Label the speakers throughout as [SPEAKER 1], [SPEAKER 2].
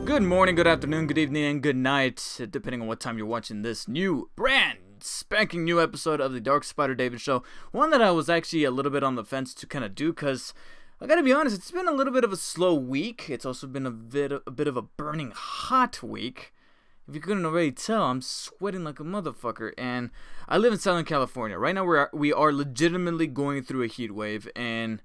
[SPEAKER 1] Good morning, good afternoon, good evening, and good night, depending on what time you're watching this new, brand spanking new episode of the DarkspiderDavid show. One that I was actually a little bit on the fence to kind of do, because I gotta be honest, it's been a little bit of a slow week. It's also been a bit of a burning hot week. If you couldn't already tell, I'm sweating like a motherfucker, and I live in Southern California. Right now, we are legitimately going through a heat wave, and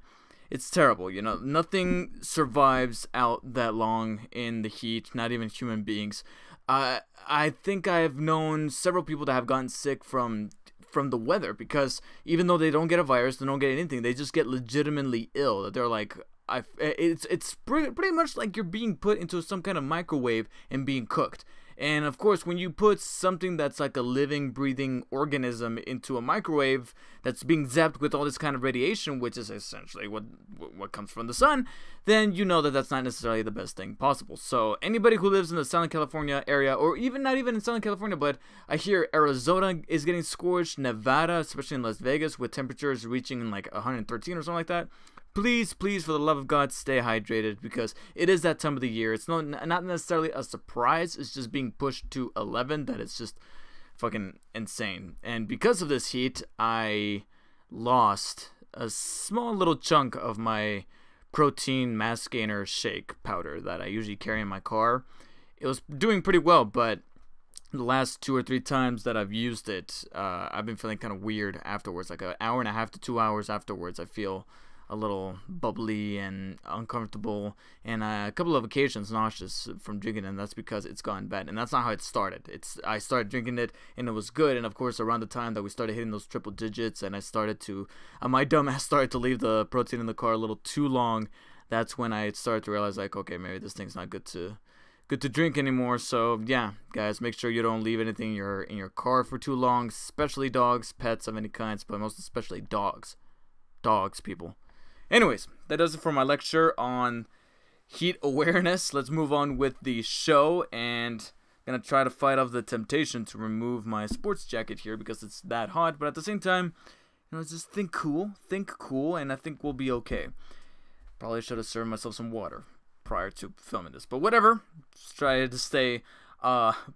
[SPEAKER 1] it's terrible. You know, nothing survives out that long in the heat, not even human beings. I think I've known several people that have gotten sick from the weather, because even though they don't get a virus, they don't get anything, they just get legitimately ill. They're like, it's pretty much like you're being put into some kind of microwave and being cooked. And of course, when you put something that's like a living, breathing organism into a microwave that's being zapped with all this kind of radiation, which is essentially what comes from the sun, then you know that that's not necessarily the best thing possible. So anybody who lives in the Southern California area, or even not even in Southern California, but I hear Arizona is getting scorched, Nevada, especially in Las Vegas, with temperatures reaching like 113 or something like that. Please, please, for the love of God, stay hydrated, because it is that time of the year. It's not necessarily a surprise. It's just being pushed to 11 that it's just fucking insane. And because of this heat, I lost a small little chunk of my protein mass gainer shake powder that I usually carry in my car. It was doing pretty well, but the last 2 or 3 times that I've used it, I've been feeling kind of weird afterwards. Like an hour and a half to 2 hours afterwards, I feel a little bubbly and uncomfortable, and a couple of occasions nauseous from drinking it, and that's because it's gone bad. And that's not how it started. I started drinking it and it was good, and of course around the time that we started hitting those triple digits and I started to, my dumb ass started to leave the protein in the car a little too long, that's when I started to realize, like, okay, maybe this thing's not good to drink anymore. So yeah, guys, make sure you don't leave anything in your car for too long, especially dogs, pets of any kinds, but most especially dogs, people. Anyways, that does it for my lecture on heat awareness. Let's move on with the show, and I'm going to try to fight off the temptation to remove my sports jacket here because it's that hot, but at the same time, you know, just think cool, and I think we'll be okay. Probably should have served myself some water prior to filming this, but whatever. Just try to stay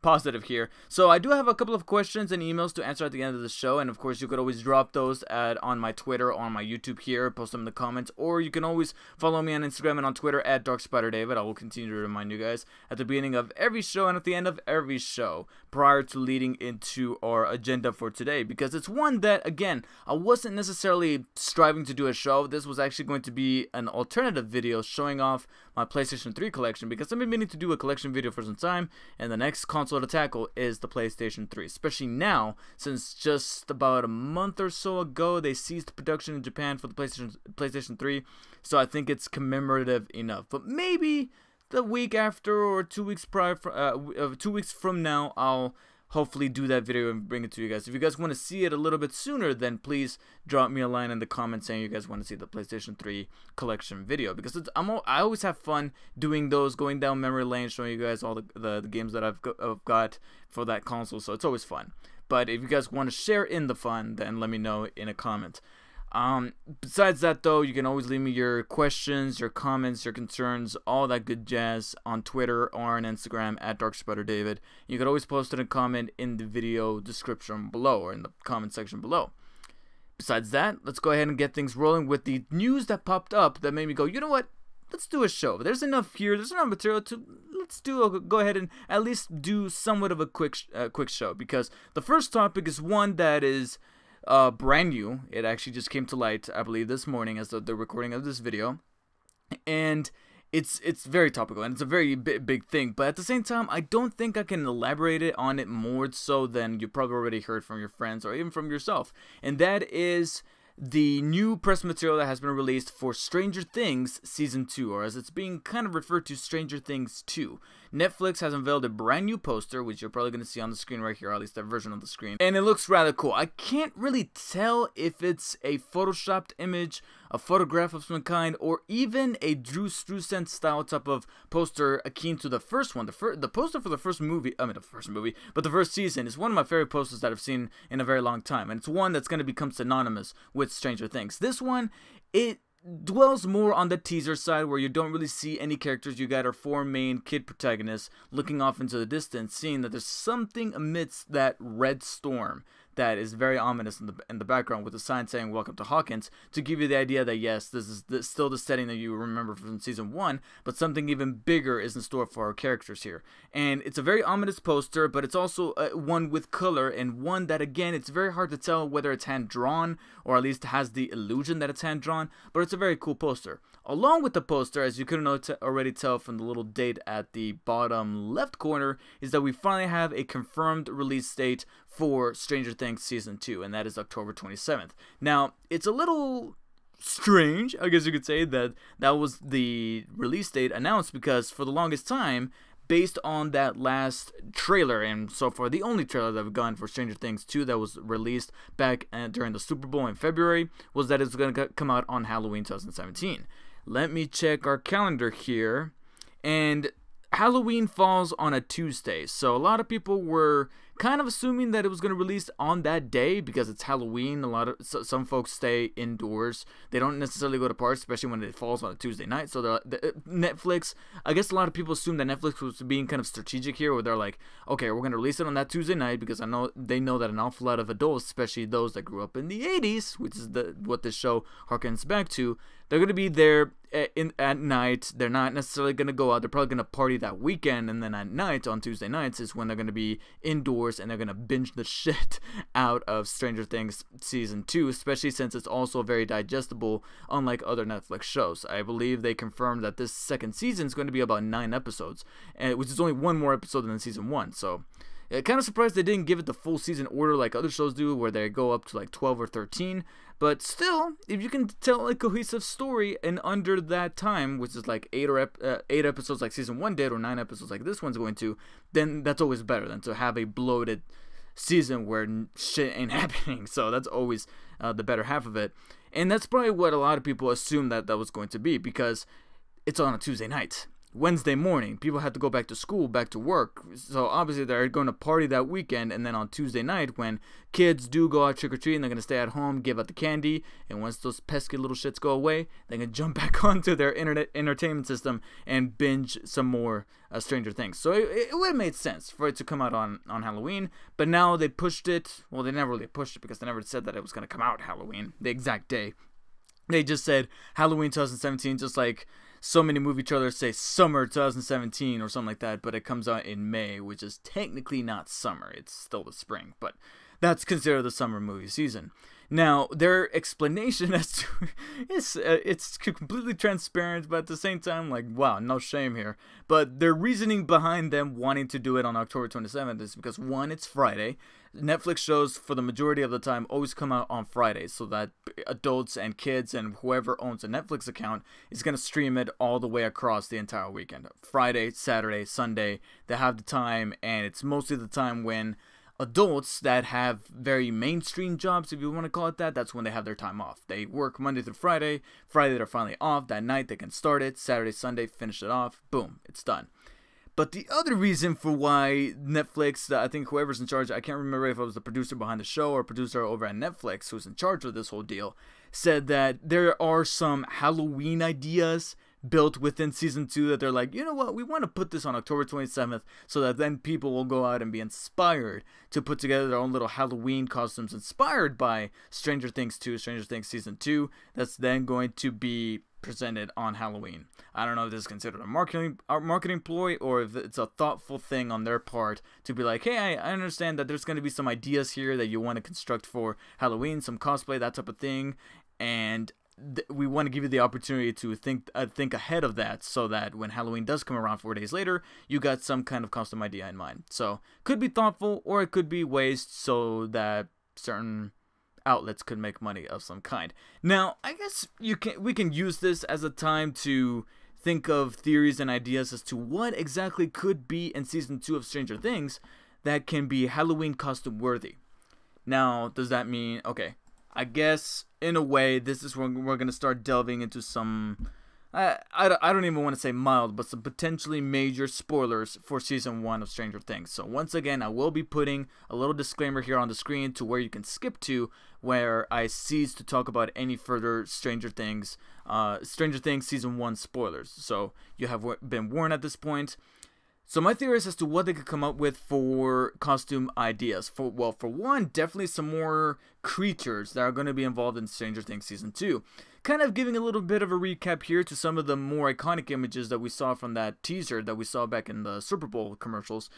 [SPEAKER 1] positive here. So I do have a couple of questions and emails to answer at the end of the show, and of course you could always drop those on my Twitter or on my YouTube here, post them in the comments, or you can always follow me on Instagram and on Twitter at DarkspiderDavid. I will continue to remind you guys at the beginning of every show and at the end of every show prior to leading into our agenda for today, because it's one that, again, I wasn't necessarily striving to do a show. This was actually going to be an alternative video showing off my PlayStation 3 collection, because I've been meaning to do a collection video for some time, and the next console to tackle is the PlayStation 3, especially now, since just about a month or so ago they ceased production in Japan for the PlayStation 3, so I think it's commemorative enough. But maybe the week after, or 2 weeks prior, 2 weeks from now, I'll hopefully do that video and bring it to you guys. If you guys want to see it a little bit sooner, then please drop me a line in the comments saying you guys want to see the PlayStation 3 collection video, because I always have fun doing those, going down memory lane, showing you guys all the games that I've got for that console, so it's always fun. But if you guys want to share in the fun, then let me know in a comment. Besides that, though, you can always leave me your questions, your comments, your concerns, all that good jazz on Twitter or on Instagram at DarkspiderDavid. You can always post it in a comment in the video description below, or in the comment section below. Besides that, let's go ahead and get things rolling with the news that popped up that made me go, you know what? Let's do a show. There's enough here. There's enough material to go ahead and at least do somewhat of a quick show, because the first topic is one that is brand new. It actually just came to light, I believe, this morning as the recording of this video, and it's very topical, and it's a very big thing, but at the same time, I don't think I can elaborate on it more so than you probably already heard from your friends or even from yourself, and that is the new press material that has been released for Stranger Things Season 2, or as it's being kind of referred to, Stranger Things 2. Netflix has unveiled a brand new poster, which you're probably going to see on the screen right here, or at least that version of the screen, and it looks rather cool. I can't really tell if it's a photoshopped image, a photograph of some kind, or even a Drew Struzan style type of poster akin to the first one. The poster for the first movie, but the first season is one of my favorite posters that I've seen in a very long time, and it's one that's going to become synonymous with Stranger Things. This one, dwells more on the teaser side, where you don't really see any characters. You got our 4 main kid protagonists looking off into the distance, seeing that there's something amidst that red storm that is very ominous in the background, with a sign saying "Welcome to Hawkins," to give you the idea that yes, this is still the setting that you remember from season 1, but something even bigger is in store for our characters here. And it's a very ominous poster, but it's also one with color, and one that, again, it's very hard to tell whether it's hand drawn, or at least has the illusion that it's hand drawn, but it's a very cool poster. Along with the poster, as you could already tell from the little date at the bottom left corner, is that we finally have a confirmed release date for Stranger Things Season 2, and that is October 27th. Now, it's a little strange, I guess you could say, that was the release date announced, because for the longest time, based on that last trailer, and so far the only trailer that we've gotten for Stranger Things 2 that was released back during the Super Bowl in February, was that it's going to come out on Halloween 2017. Let me check our calendar here, and Halloween falls on a Tuesday, so a lot of people were kind of assuming that it was going to release on that day because it's Halloween. Some folks stay indoors. They don't necessarily go to parties, especially when it falls on a Tuesday night. So Netflix, I guess a lot of people assume that Netflix was being kind of strategic here, where they're like, okay, we're going to release it on that Tuesday night because they know that an awful lot of adults, especially those that grew up in the 80s, which is what this show harkens back to, they're going to be there at night. They're not necessarily going to go out. They're probably going to party that weekend, and then at night, on Tuesday nights, is when they're going to be indoors, and they're going to binge the shit out of Stranger Things Season 2, especially since it's also very digestible, unlike other Netflix shows. I believe they confirmed that this second season is going to be about 9 episodes, which is only 1 more episode than Season 1, so kind of surprised they didn't give it the full season order like other shows do, where they go up to like 12 or 13. But still, if you can tell a cohesive story in under that time, which is like 8 episodes like Season 1 did, or 9 episodes like this one's going to, then that's always better than to have a bloated season where shit ain't happening. So that's always the better half of it. And that's probably what a lot of people assumed that was going to be, because it's on a Tuesday night. Wednesday morning, people have to go back to school, back to work, so obviously they're going to party that weekend, and then on Tuesday night, when kids do go out trick-or-treating, they're going to stay at home, give out the candy, and once those pesky little shits go away, they're going to jump back onto their internet entertainment system and binge some more Stranger Things. So it would have made sense for it to come out on Halloween, but now they pushed it. Well, they never really pushed it, because they never said that it was going to come out Halloween, the exact day. They just said Halloween 2017, just like so many movie trailers say summer 2017 or something like that, but it comes out in May, which is technically not summer. It's still the spring, but that's considered the summer movie season. Now, their explanation as to it's completely transparent, but at the same time, like, wow, no shame here. But their reasoning behind them wanting to do it on October 27th is because, one, it's Friday. Netflix shows, for the majority of the time, always come out on Fridays, so that adults and kids and whoever owns a Netflix account is going to stream it all the way across the entire weekend. Friday, Saturday, Sunday, they have the time, and it's mostly the time when adults that have very mainstream jobs, if you want to call it that, that's when they have their time off. They work Monday through Friday. Friday, they're finally off. That night, they can start it. Saturday, Sunday, finish it off. Boom, it's done. But the other reason for why Netflix, I think whoever's in charge, I can't remember if it was the producer behind the show or producer over at Netflix who's in charge of this whole deal, said that there are some Halloween ideas built within Season 2 that they're like, you know what, we want to put this on October 27th so that then people will go out and be inspired to put together their own little Halloween costumes inspired by Stranger Things 2, Stranger Things Season 2, that's then going to be presented on Halloween. I don't know if this is considered a marketing ploy, or if it's a thoughtful thing on their part to be like, hey, I understand that there's going to be some ideas here that you want to construct for Halloween, some cosplay, that type of thing, and we want to give you the opportunity to think ahead of that, so that when Halloween does come around 4 days later, you got some kind of custom idea in mind. So could be thoughtful, or it could be waste so that certain outlets could make money of some kind. Now, I guess we can use this as a time to think of theories and ideas as to what exactly could be in Season 2 of Stranger Things that can be Halloween costume worthy. Now, does that mean, okay, I guess in a way this is when we're going to start delving into some I don't even want to say mild, but some potentially major spoilers for Season 1 of Stranger Things. So once again, I will be putting a little disclaimer here on the screen to where you can skip to, where I cease to talk about any further Stranger Things Season 1 spoilers. So you have been warned at this point. So my theory is as to what they could come up with for costume ideas. For one, definitely some more creatures that are going to be involved in Stranger Things Season 2. Kind of giving a little bit of a recap here to some of the more iconic images that we saw from that teaser that we saw back in the Super Bowl commercials.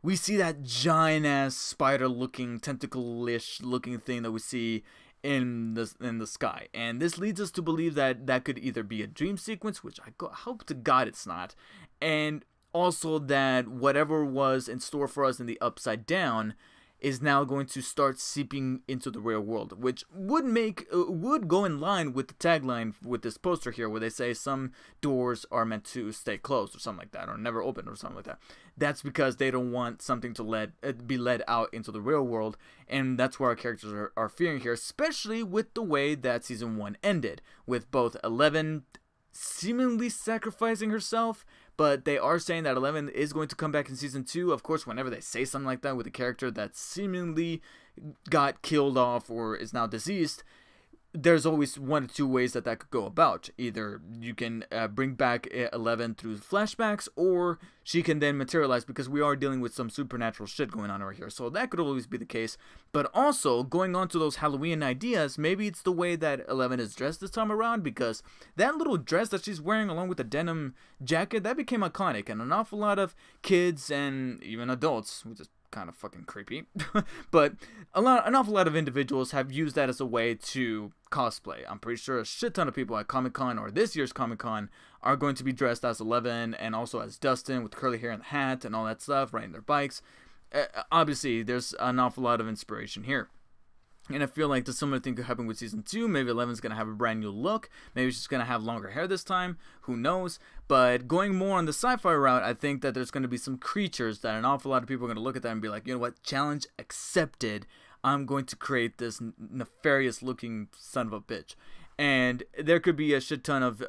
[SPEAKER 1] We see that giant-ass spider-looking, tentacle-ish looking thing that we see in the sky. And this leads us to believe that that could either be a dream sequence, which I hope to God it's not, and also that whatever was in store for us in the Upside Down is now going to start seeping into the real world, which would go in line with the tagline with this poster here, where they say some doors are meant to stay closed or something like that, or never open or something like that. That's because they don't want something to be led out into the real world, and that's where our characters are fearing here, especially with the way that Season 1 ended, with both Eleven seemingly sacrificing herself, but they are saying that Eleven is going to come back in Season 2. Of course, whenever they say something like that with a character that seemingly got killed off or is now deceased, there's always one or two ways that could go about. Either you can bring back Eleven through flashbacks, or she can then materialize, because we are dealing with some supernatural shit going on over here. So that could always be the case. But also, going on to those Halloween ideas, maybe it's the way that Eleven is dressed this time around, because that little dress that she's wearing along with the denim jacket, that became iconic, and an awful lot of kids and even adults, which is kind of fucking creepy, but an awful lot of individuals have used that as a way to cosplay. I'm pretty sure a shit ton of people at Comic-Con, or this year's Comic-Con, are going to be dressed as Eleven and also as Dustin with curly hair and the hat and all that stuff, riding their bikes. Obviously, there's an awful lot of inspiration here. And I feel like the similar thing could happen with Season 2. Maybe Eleven's going to have a brand new look. Maybe she's going to have longer hair this time. Who knows? But going more on the sci-fi route, I think that there's going to be some creatures that an awful lot of people are going to look at that and be like, you know what? Challenge accepted. I'm going to create this nefarious looking son of a bitch. And there could be a shit ton of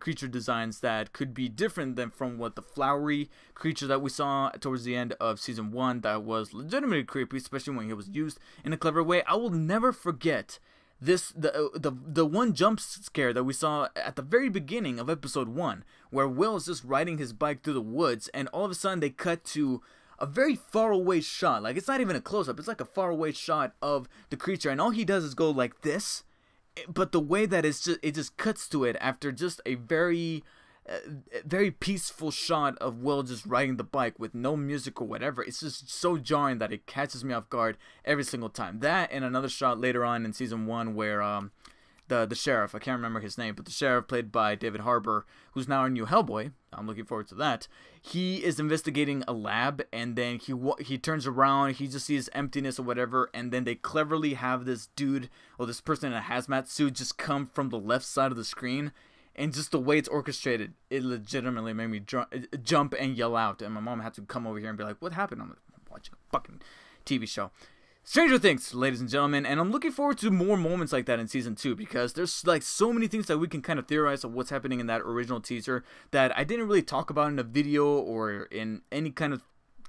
[SPEAKER 1] creature designs that could be different than from what the flowery creature that we saw towards the end of Season 1 that was legitimately creepy, especially when it was used in a clever way. I will never forget the one jump scare that we saw at the very beginning of Episode 1, where Will is just riding his bike through the woods, and all of a sudden they cut to a very far away shot. Like, it's not even a close-up, it's like a far away shot of the creature, and all he does is go like this. But the way that it just cuts to it after just a very peaceful shot of Will just riding the bike with no music or whatever. It's just so jarring that it catches me off guard every single time. That and another shot later on in Season 1 where the sheriff, I can't remember his name, but the sheriff played by David Harbour, who's now our new Hellboy, I'm looking forward to that, he is investigating a lab, and then he turns around, he just sees emptiness or whatever, and then they cleverly have this dude, or this person in a hazmat suit, just come from the left side of the screen, and just the way it's orchestrated, it legitimately made me jump and yell out, and my mom had to come over here and be like, what happened? I'm watching a fucking TV show. Stranger Things, ladies and gentlemen, and I'm looking forward to more moments like that in Season 2, because there's like so many things that we can kind of theorize of what's happening in that original teaser that I didn't really talk about in a video or in any kind of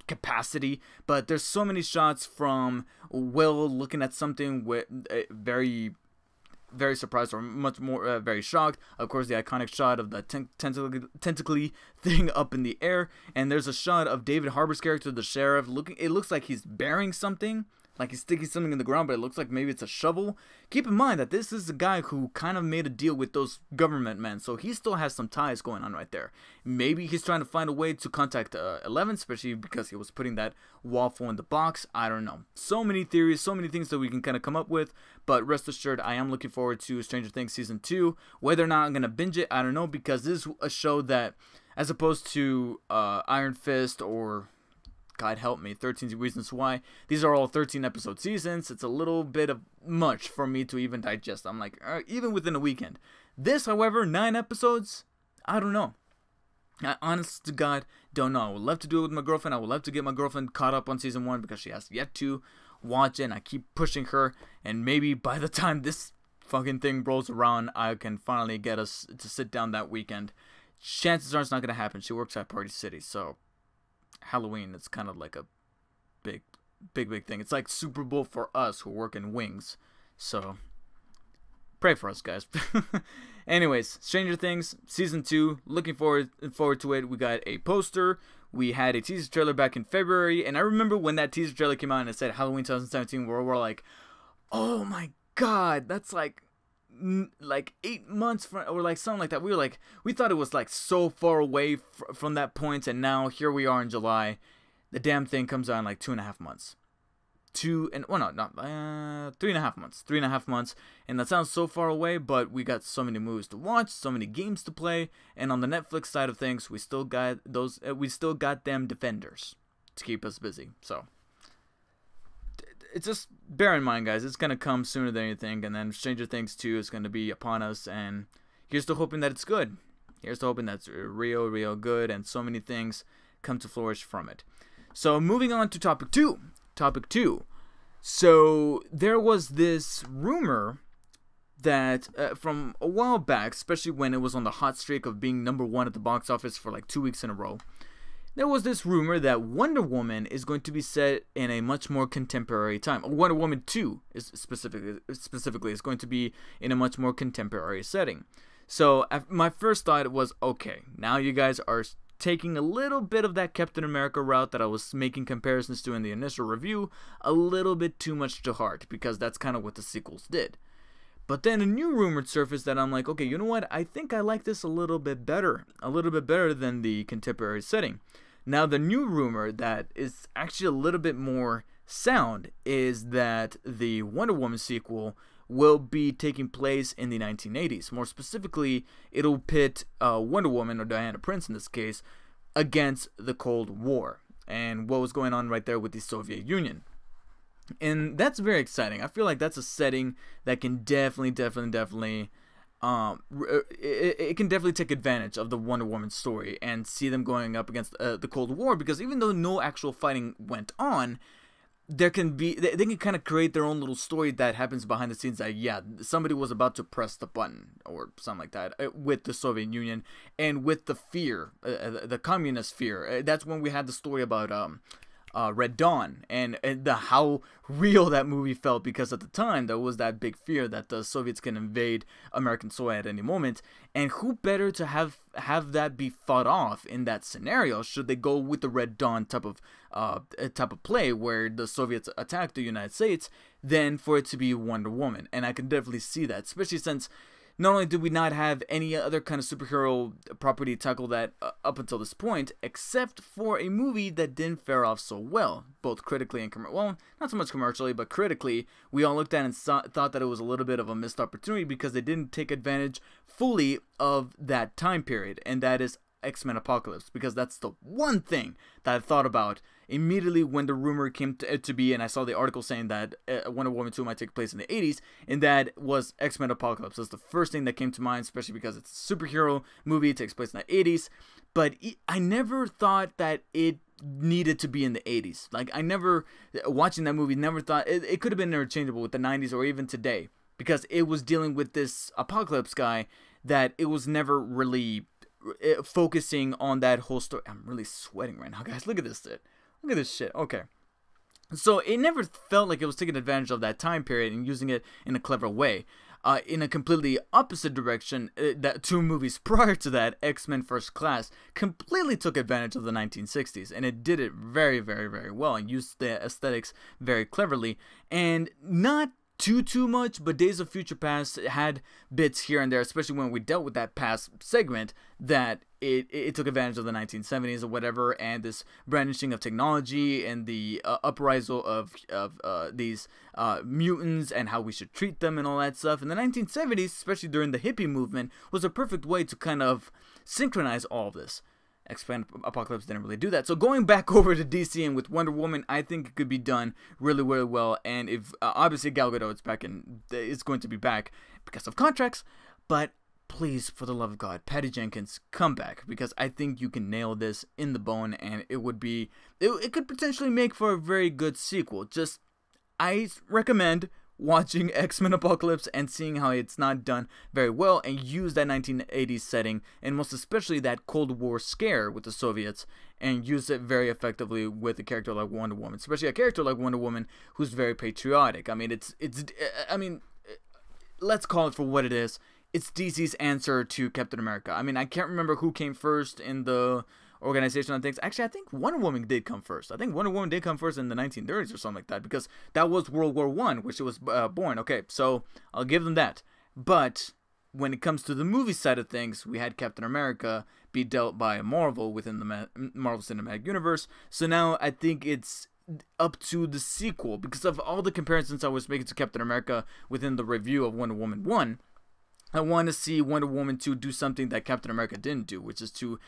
[SPEAKER 1] capacity, but there's so many shots from Will looking at something with very surprised, or much more very shocked. Of course, the iconic shot of the tentacly thing up in the air, and there's a shot of David Harbour's character, the sheriff, it looks like he's bearing something, like he's sticking something in the ground, but it looks like maybe it's a shovel. Keep in mind that this is a guy who kind of made a deal with those government men, so he still has some ties going on right there. Maybe he's trying to find a way to contact Eleven, especially because he was putting that waffle in the box. I don't know. So many theories, so many things that we can kind of come up with, but rest assured, I am looking forward to Stranger Things Season 2. Whether or not I'm going to binge it, I don't know, because this is a show that, as opposed to Iron Fist or, God help me, 13 Reasons Why, these are all 13 episode seasons. It's a little bit of much for me to even digest. I'm like, even within a weekend. This, however, 9 episodes, I don't know. I honest to God don't know. I would love to do it with my girlfriend. I would love to get my girlfriend caught up on Season 1 because she has yet to watch it, and I keep pushing her, and maybe by the time this fucking thing rolls around, I can finally get us to sit down that weekend. Chances are it's not going to happen. She works at Party City, so Halloween is kind of like a big thing. It's like Super Bowl for us who work in wings. So pray for us, guys. Anyways, Stranger Things Season 2, looking forward to it. We got a poster. We had a teaser trailer back in February, and I remember when that teaser trailer came out and it said Halloween 2017, where we're like, oh my god, that's like 8 months from, or like something like that. We thought it was like so far away from that point, and now here we are in July. The damn thing comes out in like 2.5 months. 3.5 months. 3.5 months, and that sounds so far away, but we got so many movies to watch, so many games to play, and on the Netflix side of things, we still got them Defenders to keep us busy. So it's just bear in mind, guys, it's gonna come sooner than you think, and then Stranger Things 2 is gonna be upon us, and here's to hoping that it's good. Here's to hoping that's real good, and so many things come to flourish from it. So moving on to topic two. So there was this rumor that from a while back, especially when it was on the hot streak of being #1 at the box office for like 2 weeks in a row, there was this rumor that Wonder Woman is going to be set in a much more contemporary time. Wonder Woman 2 is specifically is going to be in a much more contemporary setting. So my first thought was, okay, now you guys are taking a little bit of that Captain America route that I was making comparisons to in the initial review a little bit too much to heart, because that's kind of what the sequels did. But then a new rumor surfaced that I'm like, okay, you know what? I think I like this a little bit better than the contemporary setting. Now, the new rumor that is actually a little bit more sound is that the Wonder Woman sequel will be taking place in the 1980s. More specifically, it'll pit Wonder Woman, or Diana Prince in this case, against the Cold War and what was going on right there with the Soviet Union. And that's very exciting. I feel like that's a setting that can definitely it can definitely take advantage of the Wonder Woman story and see them going up against the Cold War, because even though no actual fighting went on, they can kind of create their own little story that happens behind the scenes, that yeah, somebody was about to press the button or something like that with the Soviet Union and with the fear, the communist fear. That's when we had the story about Red Dawn and how real that movie felt, because at the time there was that big fear that the Soviets can invade American soil at any moment, and who better to have that be fought off in that scenario should they go with the Red Dawn type of play where the Soviets attack the United States, than for it to be Wonder Woman. And I can definitely see that, especially since not only did we not have any other kind of superhero property tackle that up until this point, except for a movie that didn't fare off so well, both critically and well, not so much commercially, but critically, we all looked at it and thought that it was a little bit of a missed opportunity because they didn't take advantage fully of that time period, and that is X-Men Apocalypse, because that's the one thing that I thought about immediately when the rumor came to be, and I saw the article saying that Wonder Woman 2 might take place in the 80s, and that was X-Men Apocalypse. That's the first thing that came to mind, especially because it's a superhero movie, it takes place in the 80s, but I never thought that it needed to be in the 80s. Like, I never, watching that movie, never thought, it could have been interchangeable with the 90s or even today, because it was dealing with this Apocalypse guy that it was never really focusing on that whole story. I'm really sweating right now, guys. Look at this shit. Look at this shit. Okay. So it never felt like it was taking advantage of that time period and using it in a clever way. In a completely opposite direction, that 2 movies prior to that, X-Men First Class, completely took advantage of the 1960s, and it did it very, very, very well and used the aesthetics very cleverly, and not too much, but Days of Future Past had bits here and there, especially when we dealt with that past segment, that it took advantage of the 1970s or whatever, and this brandishing of technology and the uprisal of these mutants and how we should treat them and all that stuff. In the 1970s, especially during the hippie movement, was a perfect way to kind of synchronize all of this. X-Men Apocalypse didn't really do that. So going back over to DC and with Wonder Woman, I think it could be done really, really well. And if obviously Gal Gadot is going to be back because of contracts, but please, for the love of God, Patty Jenkins, come back, because I think you can nail this in the bone, and it could potentially make for a very good sequel. Just, I recommend watching X-Men Apocalypse and seeing how it's not done very well, and use that 1980s setting, and most especially that Cold War scare with the Soviets, and use it very effectively with a character like Wonder Woman, especially a character like Wonder Woman who's very patriotic. I mean, let's call it for what it is. It's DC's answer to Captain America. I mean, I can't remember who came first in the organization on things. Actually, I think Wonder Woman did come first. I think Wonder Woman did come first in the 1930s or something like that, because that was World War I, which it was born. Okay, so I'll give them that. But when it comes to the movie side of things, we had Captain America be dealt by Marvel within the Marvel Cinematic Universe. So now I think it's up to the sequel, because of all the comparisons I was making to Captain America within the review of Wonder Woman 1. I want to see Wonder Woman 2 do something that Captain America didn't do, which is to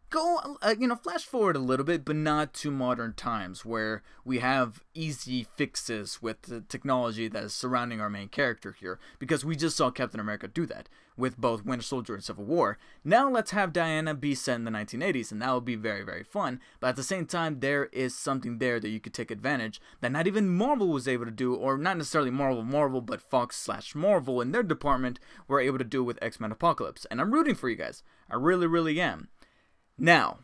[SPEAKER 1] go, flash forward a little bit, but not to modern times where we have easy fixes with the technology that is surrounding our main character here, because we just saw Captain America do that with both Winter Soldier and Civil War. Now let's have Diana be set in the 1980s, and that would be very, very fun, but at the same time, there is something there that you could take advantage that not even Marvel was able to do, or not necessarily Marvel, but Fox/Marvel in their department were able to do with X-Men Apocalypse, and I'm rooting for you guys. I really, really am. Now,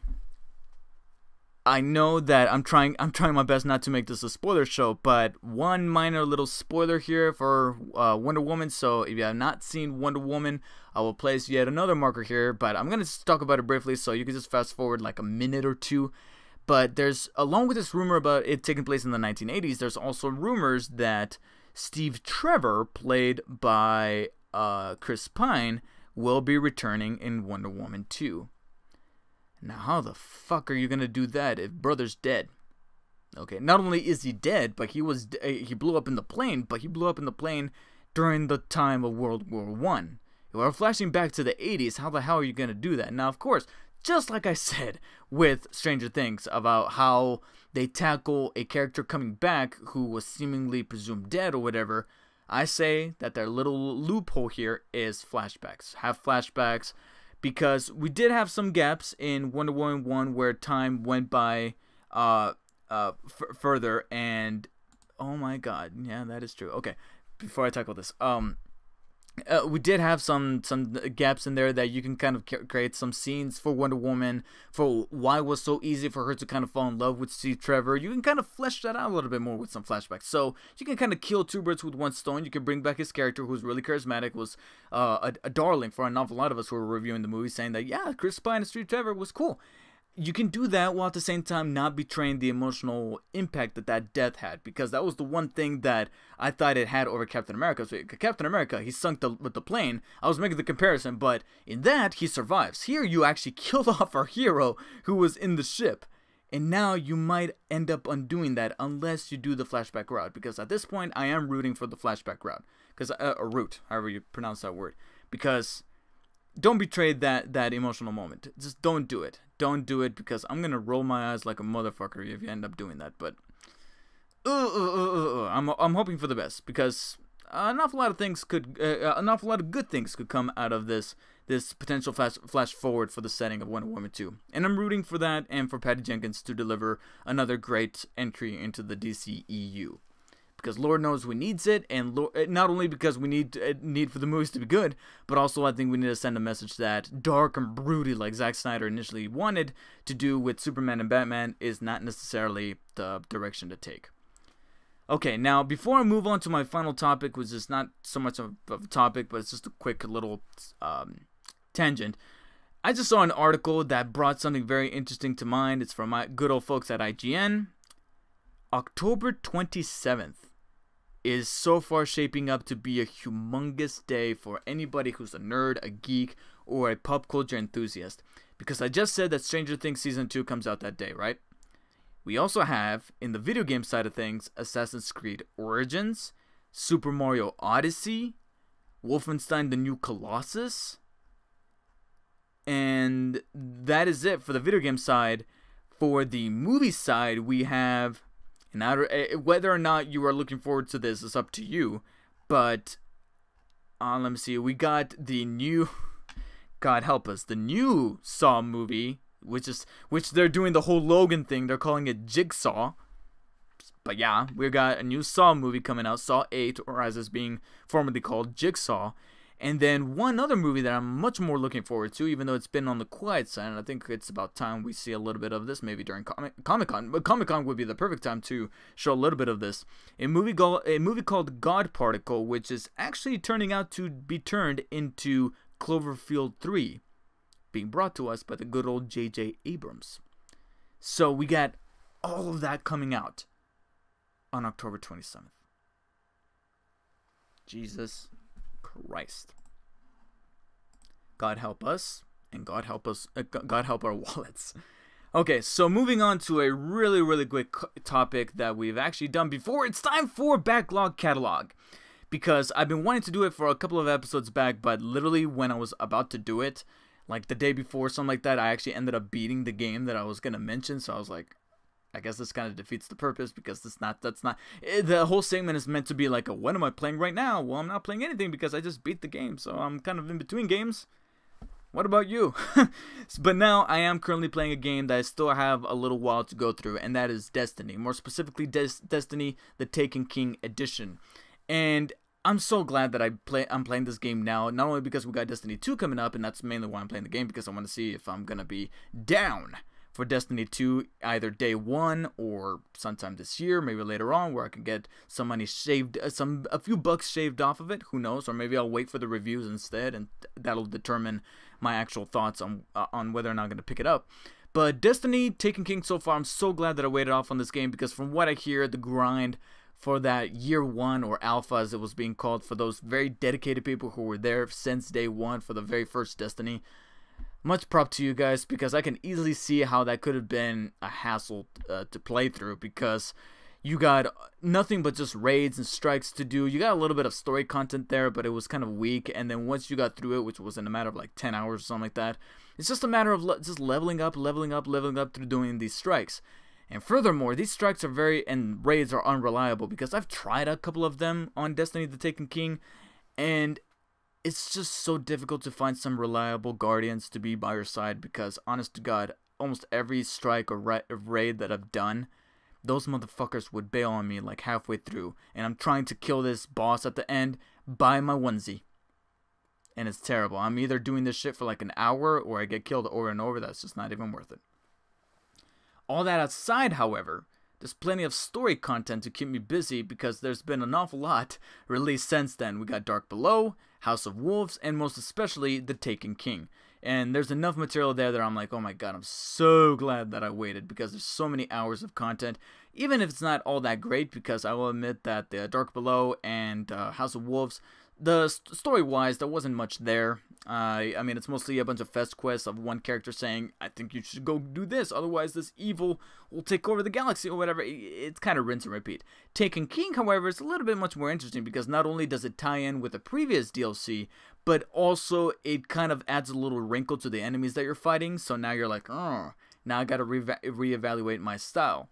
[SPEAKER 1] I know that I'm trying my best not to make this a spoiler show, but one minor little spoiler here for Wonder Woman. So if you have not seen Wonder Woman, I will place yet another marker here, but I'm gonna just talk about it briefly, so you can just fast forward like a minute or two. But there's, along with this rumor about it taking place in the 1980s, there's also rumors that Steve Trevor, played by Chris Pine, will be returning in Wonder Woman 2. Now, how the fuck are you gonna do that if brother's dead? Okay, not only is he dead, but he blew up in the plane, but he blew up in the plane during the time of World War I. If we're flashing back to the 80s, how the hell are you gonna do that? Now, of course, just like I said with Stranger Things about how they tackle a character coming back who was seemingly presumed dead or whatever, I say that their little loophole here is flashbacks. Have flashbacks. Because we did have some gaps in Wonder Woman 1 where time went by further, and oh my god, yeah, that is true. Okay, before I tackle this, we did have some gaps in there that you can kind of create some scenes for Wonder Woman, for why it was so easy for her to kind of fall in love with Steve Trevor. You can kind of flesh that out a little bit more with some flashbacks. So you can kind of kill two birds with one stone. You can bring back his character, who's really charismatic, was a darling for an awful lot of us who were reviewing the movie, saying that, yeah, Chris Pine and Steve Trevor was cool. You can do that while at the same time not betraying the emotional impact that death had, because that was the one thing that I thought it had over Captain America. So Captain America, he sunk with the plane. I was making the comparison, but in that, he survives. Here, you actually killed off our hero who was in the ship. And now you might end up undoing that unless you do the flashback route, because at this point, I am rooting for the flashback route. Because, or route, however you pronounce that word. Because don't betray that emotional moment. Just don't do it. Don't do it, because I'm gonna roll my eyes like a motherfucker if you end up doing that. But I'm hoping for the best, because an awful lot of good things could come out of this potential flash forward for the setting of Wonder Woman 2. And I'm rooting for that, and for Patty Jenkins to deliver another great entry into the DCEU. Because Lord knows we needs it, and not only because we need for the movies to be good, but also I think we need to send a message that dark and broody, like Zack Snyder initially wanted to do with Superman and Batman, is not necessarily the direction to take. Okay, now before I move on to my final topic, which is not so much of a topic, but it's just a quick little tangent. I just saw an article that brought something very interesting to mind. It's from my good old folks at IGN. October 27th. Is so far shaping up to be a humongous day for anybody who's a nerd, a geek, or a pop culture enthusiast. Because I just said that Stranger Things Season 2 comes out that day, right? We also have, in the video game side of things, Assassin's Creed Origins, Super Mario Odyssey, Wolfenstein The New Colossus, and that is it for the video game side. For the movie side, we have... Now, whether or not you are looking forward to this is up to you, but let me see. We got the new, God help us, the new Saw movie, which they're doing the whole Logan thing. They're calling it Jigsaw. But yeah, we got a new Saw movie coming out, Saw 8, or as it's being formerly called, Jigsaw. And then one other movie that I'm much more looking forward to, even though it's been on the quiet side, and I think it's about time we see a little bit of this, maybe during Comic-Con. But Comic-Con would be the perfect time to show a little bit of this. A movie called God Particle, which is actually turning out to be turned into Cloverfield 3, being brought to us by the good old J.J. Abrams. So we got all of that coming out on October 27th. Jesus Christ. God help us, and God help us. God help our wallets. Okay, so moving on to a really quick topic that we've actually done before. It's time for Backlog Catalog, because I've been wanting to do it for a couple of episodes back, but literally when I was about to do it, like the day before, something like that, I actually ended up beating the game that I was gonna mention. So I was like, I guess this kind of defeats the purpose, because the whole segment is meant to be like, what am I playing right now? Well, I'm not playing anything because I just beat the game, so I'm kind of in between games. What about you? But now I am currently playing a game that I still have a little while to go through, and that is Destiny. More specifically, Destiny, the Taken King Edition. And I'm so glad that I'm playing this game now, not only because we got Destiny 2 coming up, and that's mainly why I'm playing the game, because I want to see if I'm going to be down for Destiny 2 either day one or sometime this year, maybe later on, where I can get some money shaved, a few bucks shaved off of it, who knows, or maybe I'll wait for the reviews instead, and that'll determine my actual thoughts on whether or not I'm going to pick it up. But Destiny Taken King so far, I'm so glad that I waited off on this game, because from what I hear, the grind for that year one, or alpha as it was being called, for those very dedicated people who were there since day one for the very first Destiny, much prop to you guys, because I can easily see how that could have been a hassle to play through, because you got nothing but just raids and strikes to do. You got a little bit of story content there, but it was kind of weak, and then once you got through it, which was in a matter of like 10 hours or something like that, it's just a matter of just leveling up through doing these strikes. And furthermore, these strikes are and raids are unreliable, because I've tried a couple of them on Destiny the Taken King, and it's just so difficult to find some reliable guardians to be by your side, because honest to God, almost every strike or raid that I've done, those motherfuckers would bail on me like halfway through, and I'm trying to kill this boss at the end by my onesie. And it's terrible. I'm either doing this shit for like an hour, or I get killed over and over. That's just not even worth it. All that aside, however, there's plenty of story content to keep me busy, because there's been an awful lot released since then. We got Dark Below, House of Wolves, and most especially The Taken King. And there's enough material there that I'm like, oh my god, I'm so glad that I waited, because there's so many hours of content, even if it's not all that great, because I will admit that the Dark Below and House of Wolves, the story-wise, there wasn't much there. I mean, it's mostly a bunch of fest quests of one character saying, I think you should go do this, otherwise this evil will take over the galaxy, or whatever. It's kind of rinse and repeat. Taken King, however, is a little bit much more interesting, because not only does it tie in with the previous DLC, but also it kind of adds a little wrinkle to the enemies that you're fighting, so now you're like, oh, now I gotta reevaluate my style.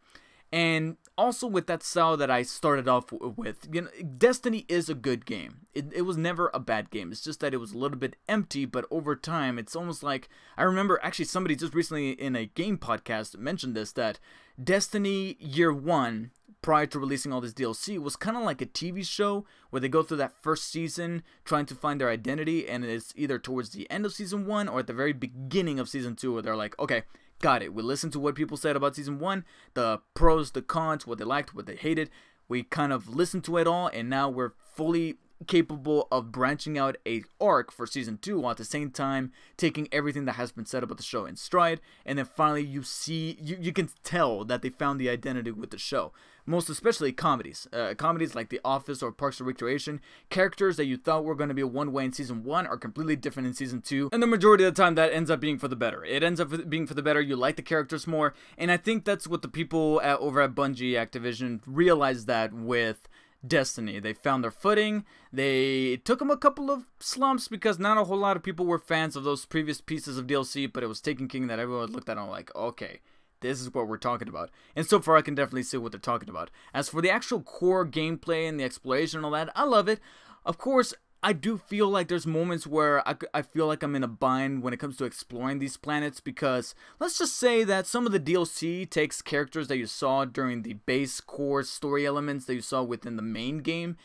[SPEAKER 1] And also with that style that I started off with, you know, Destiny is a good game. It was never a bad game. It's just that it was a little bit empty, but over time, it's almost like, I remember actually somebody just recently in a game podcast mentioned this, that Destiny Year 1, prior to releasing all this DLC, was kind of like a TV show where they go through that first season trying to find their identity, and it's either towards the end of Season 1 or at the very beginning of Season 2, where they're like, okay, got it. We listened to what people said about Season 1, the pros, the cons, what they liked, what they hated. We kind of listened to it all, and now we're fully capable of branching out a arc for Season 2, while at the same time taking everything that has been said about the show in stride. And then finally you see, you can tell that they found the identity with the show. Most especially comedies. Comedies like The Office or Parks and Recreation. Characters that you thought were going to be one way in Season 1 are completely different in Season 2. And the majority of the time that ends up being for the better. It ends up being for the better. You like the characters more. And I think that's what the people over at Bungie Activision realized that with Destiny. They found their footing. It took them a couple of slumps, because not a whole lot of people were fans of those previous pieces of DLC, but it was Taken King that everyone looked at and like, okay, this is what we're talking about. And so far I can definitely see what they're talking about. As for the actual core gameplay and the exploration and all that, I love it. Of course, I do feel like there's moments where I feel like I'm in a bind when it comes to exploring these planets, because let's just say that some of the DLC takes characters that you saw during the base core story elements that you saw within the main game,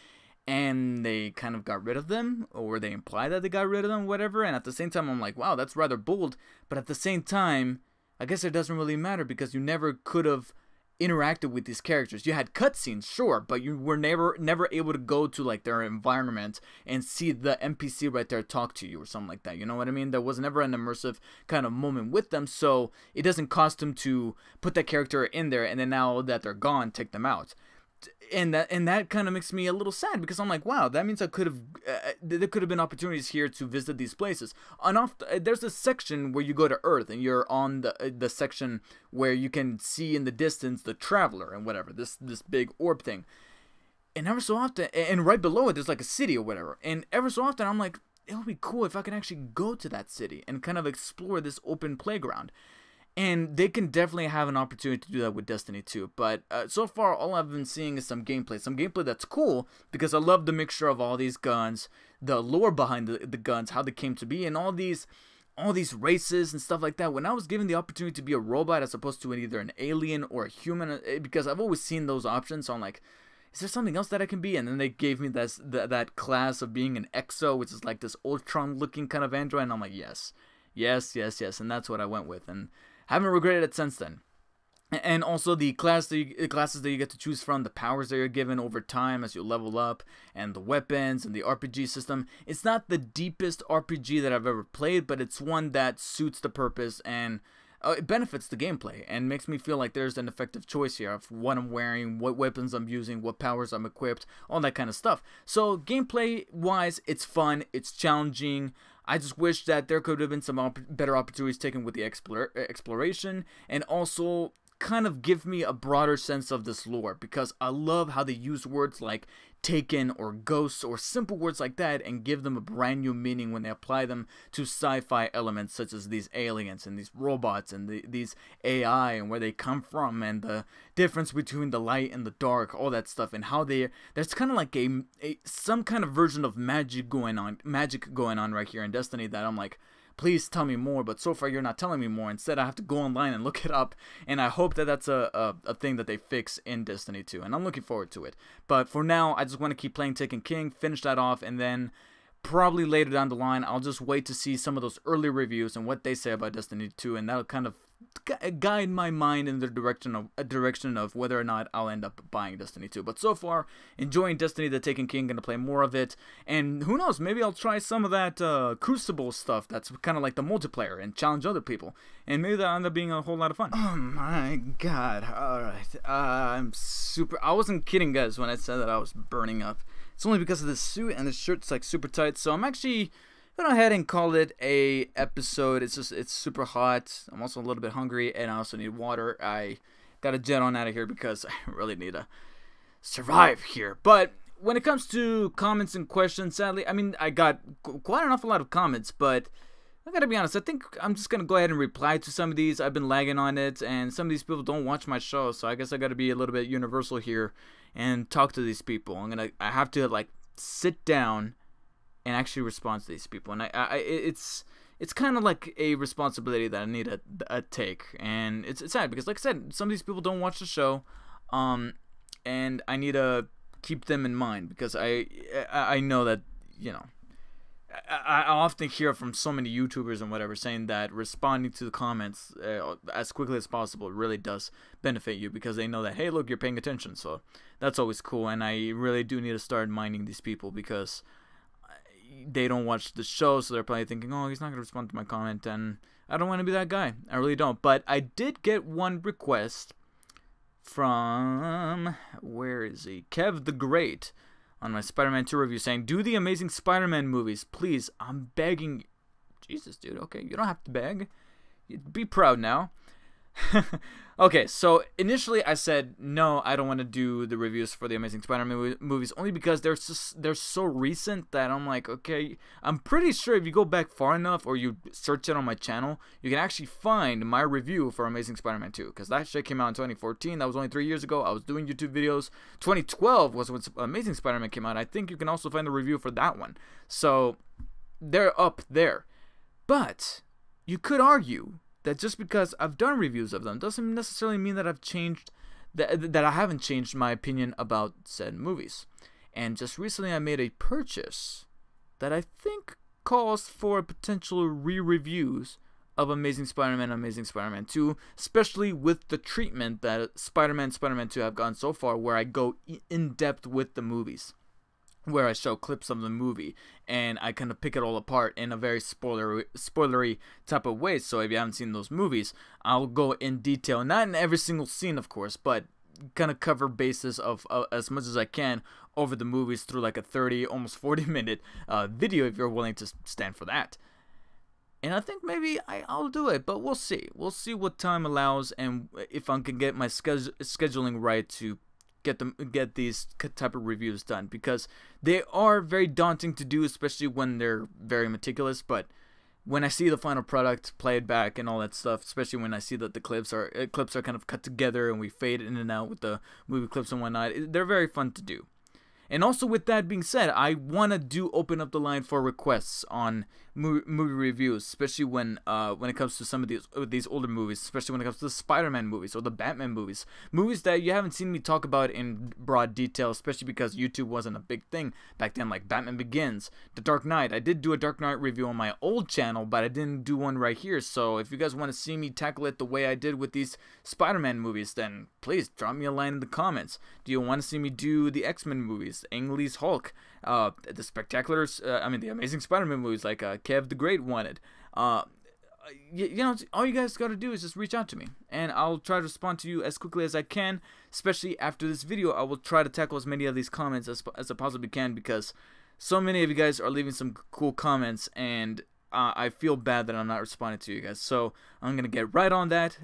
[SPEAKER 1] and they kind of got rid of them, or they imply that they got rid of them, whatever, and at the same time I'm like, wow, that's rather bold, but at the same time, I guess it doesn't really matter because you never could have interacted with these characters. You had cutscenes, sure, but you were never able to go to like their environment and see the NPC right there talk to you or something like that. You know what I mean? There was never an immersive kind of moment with them, so it doesn't cost them to put that character in there and then now that they're gone, take them out. And that kind of makes me a little sad, because I'm like, wow, that means I could have there could have been opportunities here to visit these places. There's a section where you go to Earth and you're on the section where you can see in the distance the Traveler and whatever, this big orb thing. And ever so often, and right below it there's like a city or whatever. And ever so often I'm like, it would be cool if I could actually go to that city and kind of explore this open playground. And they can definitely have an opportunity to do that with Destiny 2. But so far, all I've been seeing is some gameplay that's cool, because I love the mixture of all these guns, the lore behind the guns, how they came to be, and all these races and stuff like that. When I was given the opportunity to be a robot as opposed to either an alien or a human, because I've always seen those options, so I'm like, is there something else that I can be? And then they gave me that class of being an Exo, which is like this Ultron-looking kind of android, and I'm like, yes, and that's what I went with, and haven't regretted it since then. And also the classes that you get to choose from, the powers that you're given over time as you level up, and the weapons and the RPG system. It's not the deepest RPG that I've ever played, but it's one that suits the purpose and it benefits the gameplay and makes me feel like there's an effective choice here of what I'm wearing, what weapons I'm using, what powers I'm equipped, all that kind of stuff. So gameplay wise, it's fun, it's challenging. I just wish that there could have been some better opportunities taken with the exploration, and also kind of give me a broader sense of this lore, because I love how they use words like taken or ghosts or simple words like that and give them a brand new meaning when they apply them to sci-fi elements such as these aliens and these robots and these AI and where they come from and the difference between the light and the dark, all that stuff, and how there's kind of like some kind of version of magic going on right here in Destiny that I'm like, please tell me more, but so far you're not telling me more. Instead, I have to go online and look it up, and I hope that that's a thing that they fix in Destiny 2, and I'm looking forward to it. But for now, I just want to keep playing Taken King, finish that off, and then probably later down the line, I'll just wait to see some of those early reviews and what they say about Destiny 2, and that'll kind of guide my mind in the direction of whether or not I'll end up buying Destiny 2. But so far, enjoying Destiny the Taken King, gonna play more of it, and who knows, maybe I'll try some of that Crucible stuff that's kind of like the multiplayer and challenge other people, and maybe that'll end up being a whole lot of fun. Oh my god, alright, I wasn't kidding, guys, when I said that I was burning up. It's only because of this suit, and this shirt's like super tight, so I'm actually go ahead and call it a episode. It's super hot. I'm also a little bit hungry, and I also need water. I gotta jet on out of here because I really need to survive here. But when it comes to comments and questions, sadly, I mean, I got quite an awful lot of comments, but I gotta be honest, I think I'm just gonna go ahead and reply to some of these. I've been lagging on it, and some of these people don't watch my show, so I guess I gotta be a little bit universal here and talk to these people. I have to like sit down and actually respond to these people, and it's kind of like a responsibility that I need to take, and it's sad because, like I said, some of these people don't watch the show, and I need to keep them in mind because I know that, you know, I often hear from so many YouTubers and whatever saying that responding to the comments as quickly as possible really does benefit you, because they know that, hey, look, you're paying attention, so that's always cool. And I really do need to start minding these people because they don't watch the show, so they're probably thinking, oh, he's not going to respond to my comment, and I don't want to be that guy. I really don't. But I did get one request from, where is he? Kev the Great on my Spider-Man 2 review saying, do the Amazing Spider-Man movies, please. I'm begging. Jesus, dude. Okay, you don't have to beg. Be proud now. Okay, so initially I said no, I don't want to do the reviews for the Amazing Spider-Man movies, only because they're so recent that I'm like, okay, I'm pretty sure if you go back far enough or you search it on my channel, you can actually find my review for Amazing Spider-Man 2, because that shit came out in 2014. That was only 3 years ago. I was doing YouTube videos. 2012 was when Amazing Spider-Man came out. I think you can also find the review for that one. So they're up there. But you could argue that just because I've done reviews of them doesn't necessarily mean that I've changed, that I haven't changed my opinion about said movies. And just recently I made a purchase that I think calls for potential re-reviews of Amazing Spider-Man and Amazing Spider-Man 2, especially with the treatment that Spider-Man and Spider-Man 2 have gotten so far, where I go in depth with the movies, where I show clips of the movie and I kind of pick it all apart in a very spoilery type of way. So if you haven't seen those movies, I'll go in detail, not in every single scene of course, but kind of cover bases of as much as I can over the movies through like a 30, almost 40-minute video if you're willing to stand for that. And I think maybe I'll do it, but we'll see. We'll see what time allows and if I can get my scheduling right to get these type of reviews done, because they are very daunting to do, especially when they're very meticulous. But when I see the final product played back and all that stuff, especially when I see that the clips are kind of cut together and we fade in and out with the movie clips and whatnot, they're very fun to do. And also, with that being said, I want to open up the line for requests on movie reviews, especially when it comes to some of these older movies, especially when it comes to the Spider-Man movies or the Batman movies, movies that you haven't seen me talk about in broad detail, especially because YouTube wasn't a big thing back then, like Batman Begins, The Dark Knight. I did do a Dark Knight review on my old channel, but I didn't do one right here. So if you guys want to see me tackle it the way I did with these Spider-Man movies, then please drop me a line in the comments. Do you want to see me do the X-Men movies, Ang Lee's Hulk, the the Amazing Spider-Man movies like Kev the Great wanted? You know, all you guys got to do is just reach out to me, and I'll try to respond to you as quickly as I can. Especially after this video, I will try to tackle as many of these comments as I possibly can, because so many of you guys are leaving some cool comments, and I feel bad that I'm not responding to you guys. So I'm gonna get right on that,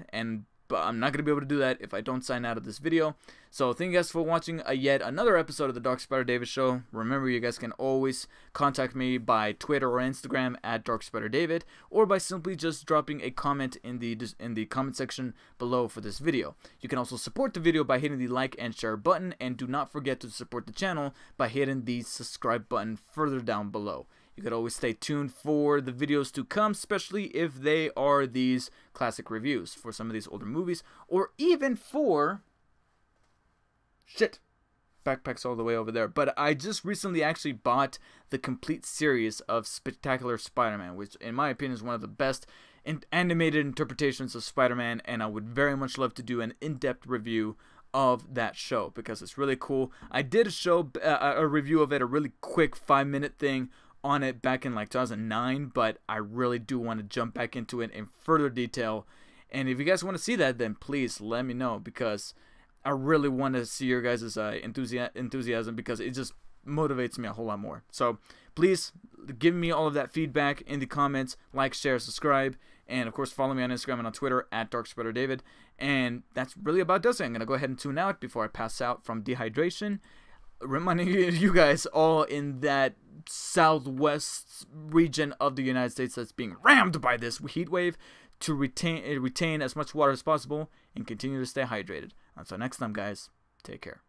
[SPEAKER 1] but I'm not going to be able to do that if I don't sign out of this video. So thank you guys for watching yet another episode of the DarkspiderDavid Show. Remember, you guys can always contact me by Twitter or Instagram at DarkspiderDavid, or by simply just dropping a comment in the comment section below for this video. You can also support the video by hitting the like and share button, and do not forget to support the channel by hitting the subscribe button further down below. You could always stay tuned for the videos to come, especially if they are these classic reviews for some of these older movies, or even for backpacks all the way over there. But I just recently actually bought the complete series of Spectacular Spider-Man, which in my opinion is one of the best animated interpretations of Spider-Man, and I would very much love to do an in-depth review of that show because it's really cool. I did a review of it, a really quick 5-minute thing on it back in like 2009, but I really do want to jump back into it in further detail. And if you guys want to see that, then please let me know, because I really want to see your guys' enthusiasm, because it just motivates me a whole lot more. So please give me all of that feedback in the comments. Like, share, subscribe, and of course follow me on Instagram and on Twitter at DarkspiderDavid. And that's really about does it. I'm gonna go ahead and tune out before I pass out from dehydration, reminding you guys all in that southwest region of the United States that's being rammed by this heat wave to retain as much water as possible and continue to stay hydrated. Until next time, guys, take care.